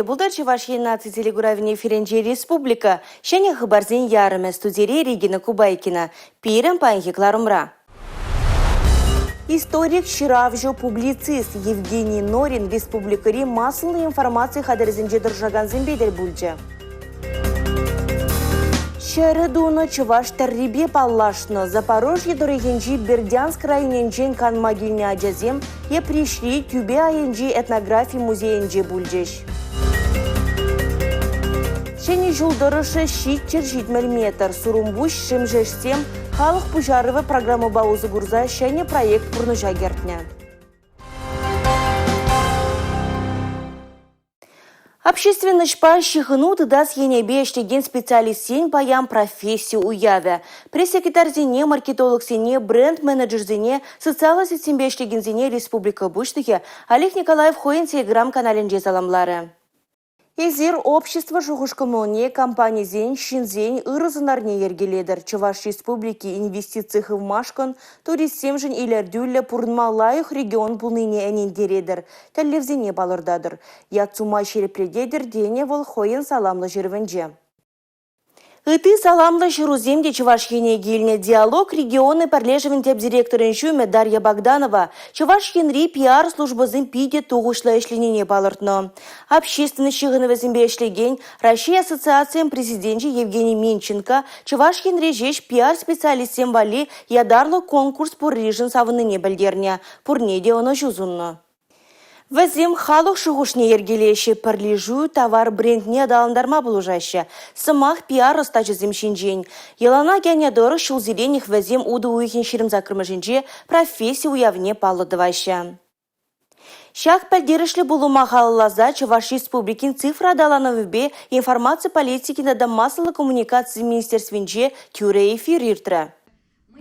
Хабарне булдар Чувашия нации телегуравине Ференджи Республика. Шене хабарзин ярыме студире Регина Кубайкина. Пирен панхи Кларумра. Историк, ширавжо, публицист Евгений Норин республикари массовой информации хадерзинже держаган зимбедель бульджа. Шередуно Чуваш таррибе паллашно Запорожье дорогенжи Бердянск районенжен канмагильне аджазем е пришли тюбе аенжи этнографии музеенже бульджеш. Шени жулдырышы щитчер метр сурумбуш шимжешсем халық пужарывы программы баузы гурза шени проект пурнужа гертня. Общественный шпа щихынуты дас енебе эштеген специалист сень паям профессию уявя. Пресс-секретарь зене, маркетолог зене, бренд-менеджер зене, социалы сетсембе эштеген зене республика буштыхе Олег Николаев хоен телеграм-канален жезаламлары. Эзир общество жуғышкымылне компания зен, шинзен, ырызынарне ергеледір. Чуваш республики инвестиции в машкан, туристсем жын илердюлі пурнмалайық регион бұлныне әнендередір. Тәллевзене балырдадыр. Яцума шерепредедір дене вол хойын саламлы жүрвенже. Ыты саламлы жируземде Чувашхене гильне диалог регионы парлежевен теп директорын жюме Дарья Богданова Чувашхенри пиар службазын пиде туғышла эшленене балыртно. Общественный шығыны візімбе эшлеген Россия ассоциациян президенті Евгений Менченко Чувашхенри жеш пиар специалистен вали ядарлы конкурс пуррижын савыныне білдерне. Пурнеде оны жузунно. Вазим халық шығушне ергелеші пірлежу товар брендне адаландарма бұлужашы. Сымақ пиар ұстачы земшінжен. Елана гәнядоры шулзирених вазим уды уйхен шерім закрымышынже профессия уявне палыдывашы. Шақ пәлдерішлі бұлыма қалылаза Чуваш республикин цифра адалановыбе информация политики нада массовой коммуникации министерственже тюре эфир иртра.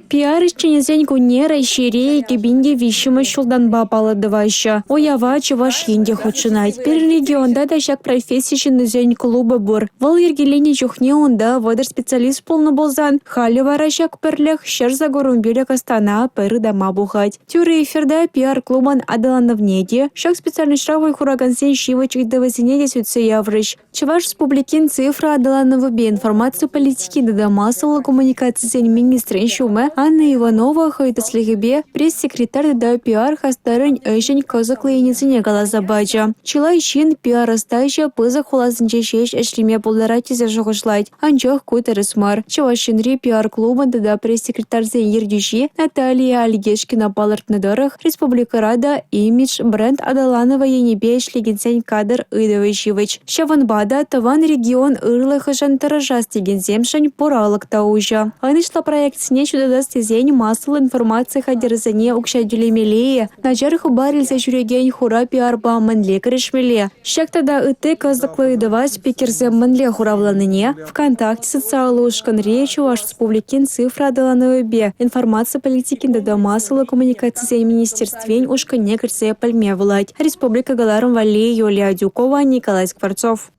Пиар ишченезен куне райшире кебинде вишімі шулдан бапалыдывайшы. Оява Чуваш енде худшынайт. Пер регионда да шак профессия шынызен клубы бұр. Вал ергелене жүхне онда водыр специалист полны болзан. Халі вара шак перлях шыр загорумбелек астана пәрі дама бұғать. Тюре эфирда пиар клубан адалановнеде. Шак специальный шравой хурагансен шивычық давазинеде сүтсе яврыш. Чуваш республикин цифра адалановыбе информацию политики да массовой коммуникации министрен шумы Анна Иванова хайдаслегебе пресс-секретарь да пиар хастарын өшін козықлы енесіне галазабача. Чилай шин пиар астайша пызы холасынче шеш әшлеме болдара тезе жоғышлайд. Анчох көтерісмар. Чувашинри пиар клубында да пресс-секретарь зен ердюши Наталья Алигешкина балыртныдырых республикарада имидж бренд Адаланова енебе эшлегенсен кадр ыдывайшивыч. Шаванбада таван регион ырлы хышантыры жас тегенземшін поралық таужа. Анышла проектсіне чудада стезень массовой информации хадерзане укшадюлемелее. Начар хабарился жүреген хура пиарба манле крешмеле. Шактада ыты казаклы давать спикерзе манле хуравланыне. ВКонтакте социалы ушканре Чуваш республикин цифра адалановыбе. Информация политикин да массовой коммуникации министерствень ушкане кірсе пальме влать. Республика Галаром Валли, Юлия Дюкова, Николай Скворцов.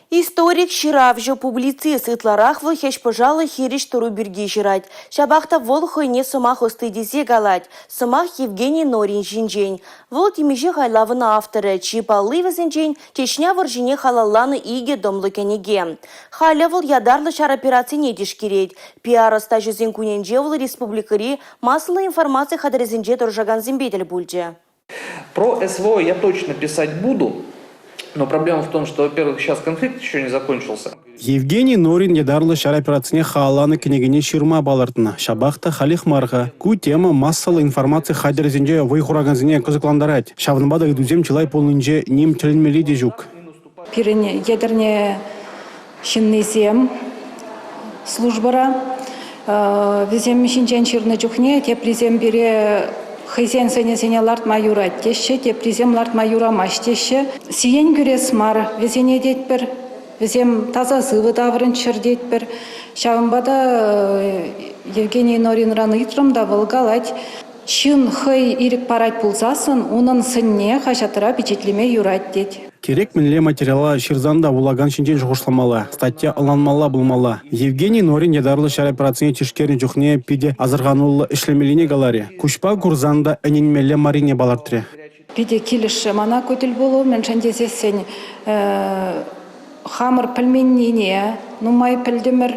Историк ширавжо публицист ытларах вылхеш пожалы хириш туру бирги жирать. Шабахта вол хойне сымах остыдизе галать. Сымах Евгений Норин жинжень. Вол тимеже хайлавына авторы чипалы везенжень Чечня варжине халалланы иге домлы кенеге. Халя вол ядарлы шар операции не дишкирет. Пиар стажызен куненже вол республикари массовой информации хадрезенже торжаган зимбедель бульже. Про СВО я точно писать буду. Но проблема в том, что, во-первых, сейчас конфликт еще не закончился. Евгений Норин недарлы шар операцияне хааланы кенегене ширма балартына. Шабахта халих марга. Ку тема массовой информации хадерзенже вайхураганзене козыкландарать. Шавнбада идузем чилай полнынже ним членмели дежук. Пирене ядерне шиннезем службара. Везем шинчен ширны жухне, те призем бере Хызен сене ларт майура теші, те призем ларт майура маштеші. Сиен күрес мар, везене детпір, везем таза зывы даврын чыр детпір. Шавынбада Евгений Норин раны итрымда вылгалать. Чын хый ирік парать пулзасын, унын сынне хашатыра печетлеме юрать дет. Керек мінле материала ширзанда улаган шинчен жоғышламалы, статья аланмала булмала. Евгений Норин недарлы шар операцияне тишкерін жүхне пиде азырғанулы ішлемеліне галаре. Кушпа курзанда әненмелі марине балартыре. пиде килеше мана көтіл болу, мен шандесе сен хамыр пілменнене, нумай пілдімір,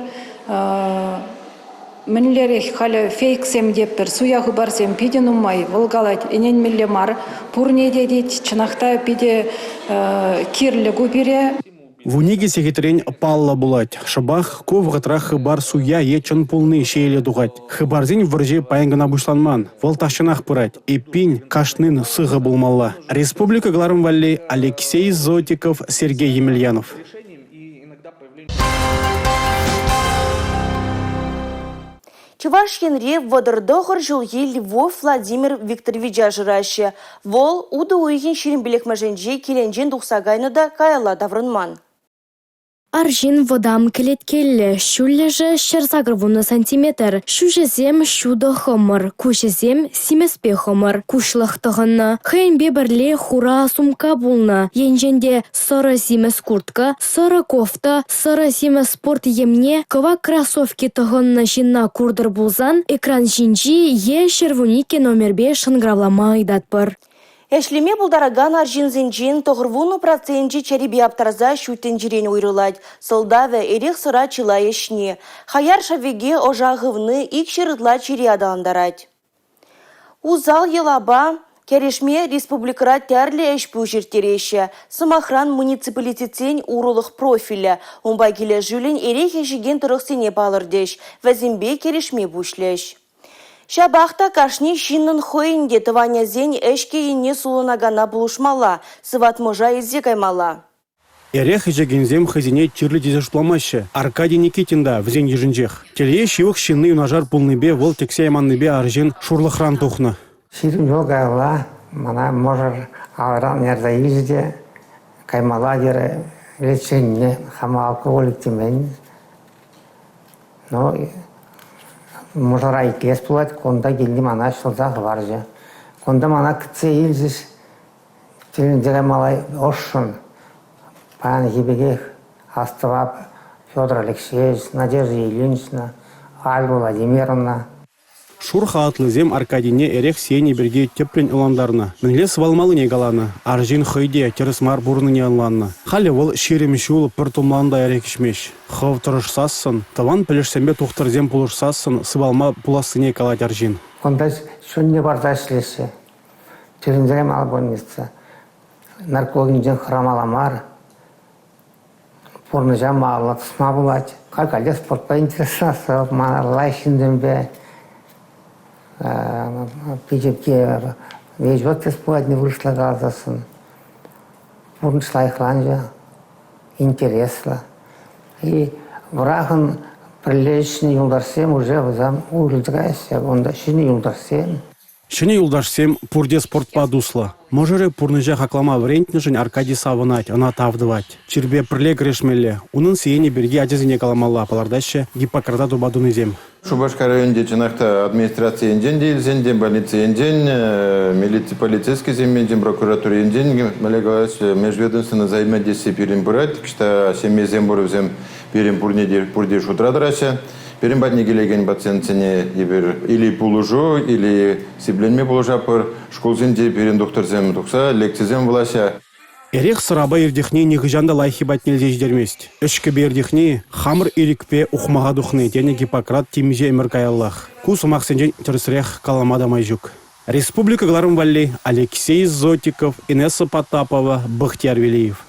мінлері халі фейксем деп бір суяғы барсем пиде нумай волгалать, енен мілі мар, пурне дедет, чынақта пиде кирлі губере. В униге секретерень палла булать. Шабах ков гатра хыбар суя ечен полный шейле дугать. Хыбарзин вырже паянгана бушланман. Волташынах пырать. И пинь кашнын сыгы булмалла. Республика Гларым Валли, Алексей Зотиков, Сергей Емельянов. Чуваш Енре водордохор жылги Львов Владимир Викторович ажырашы. Вол уды уйген ширин білекмәженже келенжен дұқсағайны да кайла даврынман. Аржин водам келеткелі, шуллежі шерзагрвуны сантиметр, шужезем шуды хомыр, кушезем симеспе хомыр, кушлықтығыны. Хайнбе бірле хура сумка булны, енженде сыры симес куртка, сыры кофта, сыры симес спорт емне, кыва кроссовки тұғынны жинна курдыр булзан, экран жинжи е шервуники номербе шынгравлама айдатпыр. Эшлеме булдараган аржинзенжен тоғырвуну проценті чәребе аптарза шүттен jirен уйрылад. Сылда вә эрек сыра чыла ешне. Хаяр шавеге ожағывны ик шырытла чириада андарад. Узал елаба керешме республикара тәрлі әшпу жертереші. Сымахран муниципалитетсен урылық профилі. Умба келе жүлін эрек ешеген тұрықсене балырдеш. Вәзімбе керешме бұшлеш. Шабахта кашни шиннын хойынде тываня зен эшке ине сулынагана булушмала, сыват можа изде каймала. Эрех ежегензем хазине тирлі дезешпламашы. Аркадий Никитинда взен ежінжех. Теле шивық шинны унажар пулныбе вол тексейманныбе аржин шурлықран тухны. Ширим жолгайла, мана можар авран ярда изде, каймала дере леченне, хама алкоголик темен. Но можара икес пулать, конда гелди мана шылзағы баржы. Конда мана кітсе илзіш, теліндегі малай ошшын. Паян хибегех Астывап, Федор Алексеевич, Надежда Ильинична, Альва Владимировна. Шурха атлызем Аркадине эрех сене берге теплен уландарна. Мінле свалмалы негаланы. Аржин хойде тересмар бурныне анланны. Халі ол шеремешул пыртумланда эрекішмеш. Хов тұрышсасын, таван пілешсембе тухтырзем пулышсасын, свалма пуласыне калать аржин. Онда шөнне барда ішлесе. Теріндерем албонница. Наркологинжен храмаламар. Порныжа мағылы тұсма бұлать. Қалқалде спортпа интересасы, мағырлай шинденбе. Пичепке вежбат теспуать не вышла газасын. Порнышла ихланжа. Интересла. И врагын прилечный юлдарсем уже вызам улыдгайся. Онда шини юлдарсем. Шыне юлдашсем пурде спортпа дусла. Можыры пурныжа хаклама врентнежен Аркадий савынать, она тавдывать. Чербе прле грешмелле. Унын сиене берге ажызыне каламалла палардаще Гиппократа дубадунызем. Шубашка районде чынакта администрация инден дейлзен, полиция инден, милиция полицейский земен, прокуратура инден, межведомственно взаимодействие перембурать, что семье зембурывзем перемпурде шутрадыраща. Перембатне келеген пациентсене или пулужу, или сибленме пулужапыр, школзенде перен докторзем тухса, лекцизем влася. Эрех сыраба ердехне негыжанда лайхибат нельзя ждермест. Эшкі бердехне хамыр ирикпе ухмаға духны, тене Гиппократ тимиже эміркаяллах. Кус умақсенжен терсірех каламада майжук. Республика Гларым Валли, Алексей Зотиков, Инесса Потапова, Бахтияр Велиев.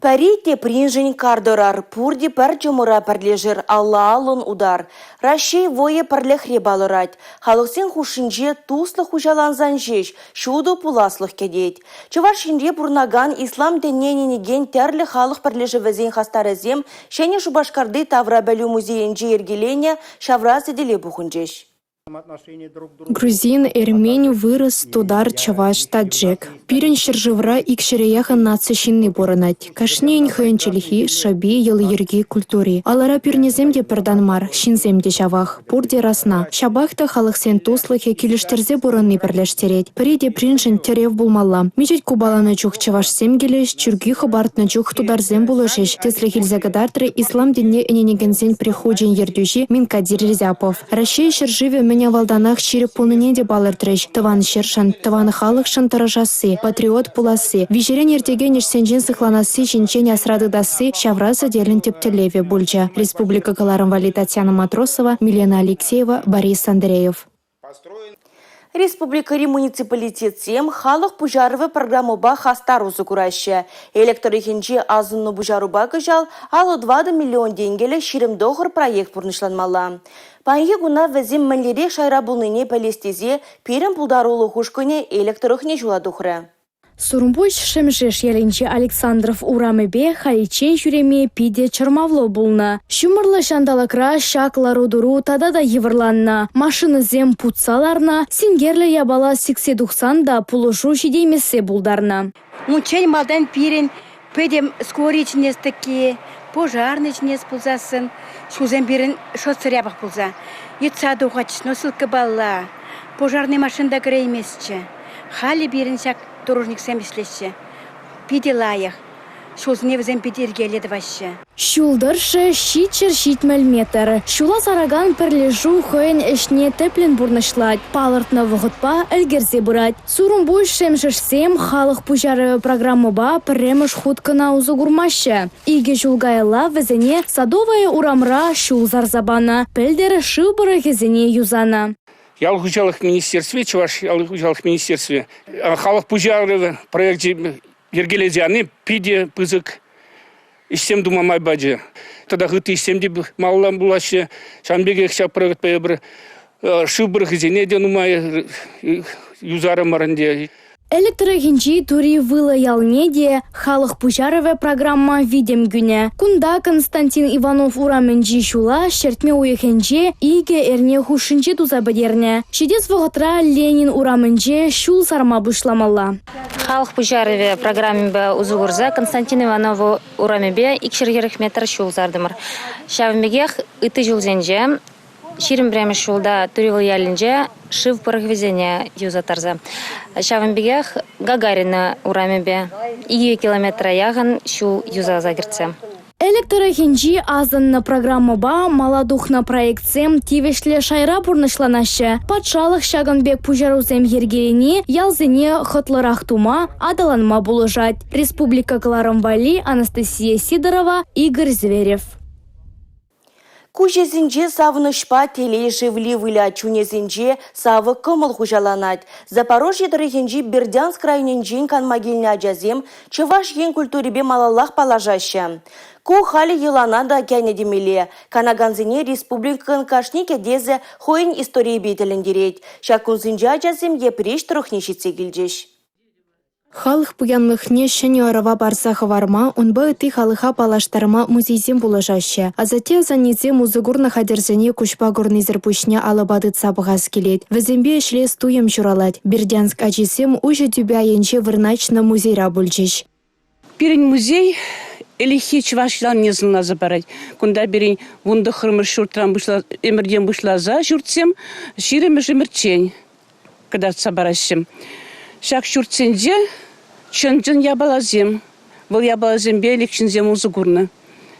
Пари тепринжень кардорар, пурди пар чомура парлежер, алла алын удар. Рашей вое парлехре балырать. Халықсен хушинже туслы хужаланзан жеш, шуду пуласлых кедет. Чуваш шинре бурнаган ислам дененеген терлі халық парлежі везен хастарызем, шене Шубашкарды Тавра бәлю музейінже ергелене шавраз еделе бұхынжеш. Грузин, эрмень, вырос, тудар, чаваш, таджик. Пирен шержевра икшереяха нацищинны боранать. Кашнень хэнчелихи, шаби, елырги культури. Алара пирнеземде перданмар, шинземде шавах, пурде расна. Шабахта халықсен туслыхе килиштерзе боранны бірлештерет. Приде принжен терев булмалла. Мичет кубаланы чух чаваш семгелеш, чурги хабартны чух тударзем булышеш. Тесле хильзагадартре ислам дине эненегензен приходжен ердюжи Минкадир Рязапов. Рашей шерживе меня валданах чирip пулныне де балыртрыш. Тыван шершан, тыван халық шантарашасы, патриот пуласы. Вижерен ертеген ешсенжен сыхланасы шинчен асрадыдасы шаврасы дерлін тептелеве бульча. Республика Каларымвали Татьяна Матросова, Милена Алексеева, Борис Андреев. Республика муниципалитетсем халық пужарывы программаба хастар узы кураща. Электрохинчи азынны пужаруба кыжал, алы 20 миллион денгелі ширим доғыр проект пурнышланмала. Панье гуна візім мәнлерек шайра бұлныне пәлестезе перім пулдарулы хушкыне электрохне жула дұхры. Сурумбуш шемжеш ялинче Александров урамебе халичен жүреме пиде чырмавло булна. Шумырлы шандалакра шаклару дуру тадада еврланна. Машины зем путсаларна, сингерлі ябала 80-90 да пулушу шидеймесе булдарна. Мучень малдан пирен, педем скоричнес таки, пожарничнес пулзасын, шузем пирен шоцырябах пулза. Ютса духач носылка балла, пожарный машинда греймесче. Хали пирен шак дорожник сэмислесе. Пиде лаях, шузне візем пидергеледі ваще. Шулдыршы щит мәлметер. Шула сараган перлежу хойын эшне теплен бурнышлать. Палыртны вғытпа әлгерзе бұрат. Сурумбуш шемшішсем халық пужары программаба піреміш хуткына узы гурмашы. Иге жулгайла візіне садовая урамра шул зарзабана. Пілдері шыбыры кезіне юзана. Ялых учалых министерстве, чуваш ялых учалых министерстве. Халық пужары проекте ергелезяны пиде пызык. Истем думамай баджи. Тогда гыты истем деп маллам булашы. Шамбеге хчап проект пейбр. Шыбыр хизене де нумай юзары марынде. Электрохинчи тури вылы ялнеде халық пужарове программа видем гүне. Кунда Константин Иванов ураменджи шула шертме уехенче иге эрне хушинче тузабадерне. Шидес вғытра Ленин ураменджи шул сарма бушламалла. Халық пужарове программебе узугурза Константин Иванову урамебе икшергерих метр шул зардымыр. Шавмегех ыты жулзенже Ширим бреме шулда туривыл ялинже шив порохвезене юзатарза. Шавымбегех Гагарина урамебе 2 километра ягын шул юза загирце. Электрохинчи азынны программаба маладухна проектсем тивешле шайра бурнышланашы. Патшалық шагынбек пужарузем ергеріне ялзыне хытлырах тума адаланма булыжать. Республика Каларымвали, Анастасия Сидорова, Игорь Зверев. Кужезінже савынышпа телей живли выля чунезінже савы кымыл хужаланать. Запорожье дырыхенже Бердянск районенжен канмагильне ажазем чываш ен культуребе малаллах палажаща. Ку хали елана да кәне демеле. Канаганзине республикан кашнике дезе хойын история бейтелендерет. Шакунзінже ажазем епреш тұрықнешетсе келжеш. Халық пуянлыхне шыне арава барсағы варма, онбы ыты халыха палаштарыма музейзем булыжашы. Азате занезе музыгурна хадерзене кушпа гурнизер пушне алабады цабығаз келет. Візембе ішле стуем журалать. Бердянск ачисем уже тюбя енче вырначна музейра бульчиш. Пирень музей элихи чывашлан незылна забарать. Кунда берень вунды хырмыр шуртран бышла, эмерден бышла за журтсем, ширемы жемерчень, когда сабаращем. Шак шуртсенде чынжын ябалазем. Бұл ябалазембе элекшінзем узыгурна.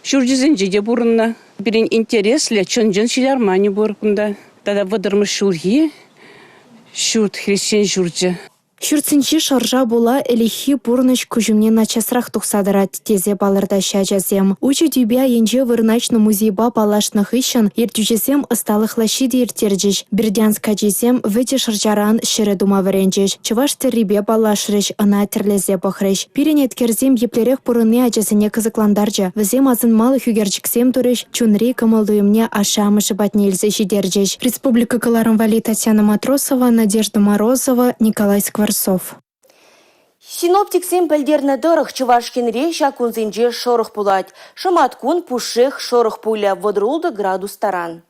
Шурдизенже де бурынна. Берень интересле чынжын шилярмани буркунда. Тада выдырмы шулги, шурт христиан журдзе. Шуртсенчи шаржа була элихи бурныш кужумне начасрах тухсадырат тезе балырда шажазем. Учу дюбя енже вырначны музейба палашных ищен ертюжесем ысталыхлаши дейртерджиш. Бердянск ажесем вэте шаржаран шере дума варенджиш. Чываш террибе балашрыш ына терлезе бахрыш. Пиренеткерзем еплерех пурыны ажесене кызыкландарджа. Візем азын малы хюгерчиксем турыш чунри кымылдуемне ашамышы батнельзе шидерджиш. Республика Каларымвали Татьяна Матросова, Надежда Морозова, Николай Скворцов. Синоптик пілдерні дұрық Чувашкенре шакунзинже шорық пулать. Шыматкун пушех шорық пуля водрулды градус таран.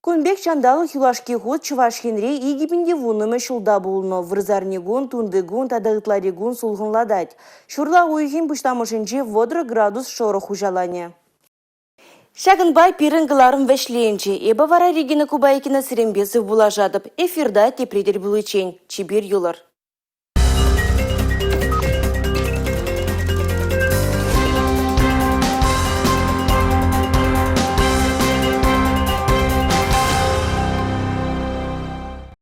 Кунбек чандалы хилашки год Чувашкенре игипінде вунымы шулда булны. Врзарнигун, тундыгун, тадығытларигун сулғынладать. Шурла уйхин пуштамышынже водры градус шорық ужалане. Шагынбай пирынгыларын вәшлейінче, эбі вара регіні кубайкіні сіренбесі бұла жадып, эфирда тепредер бұлычен, чибир юлар.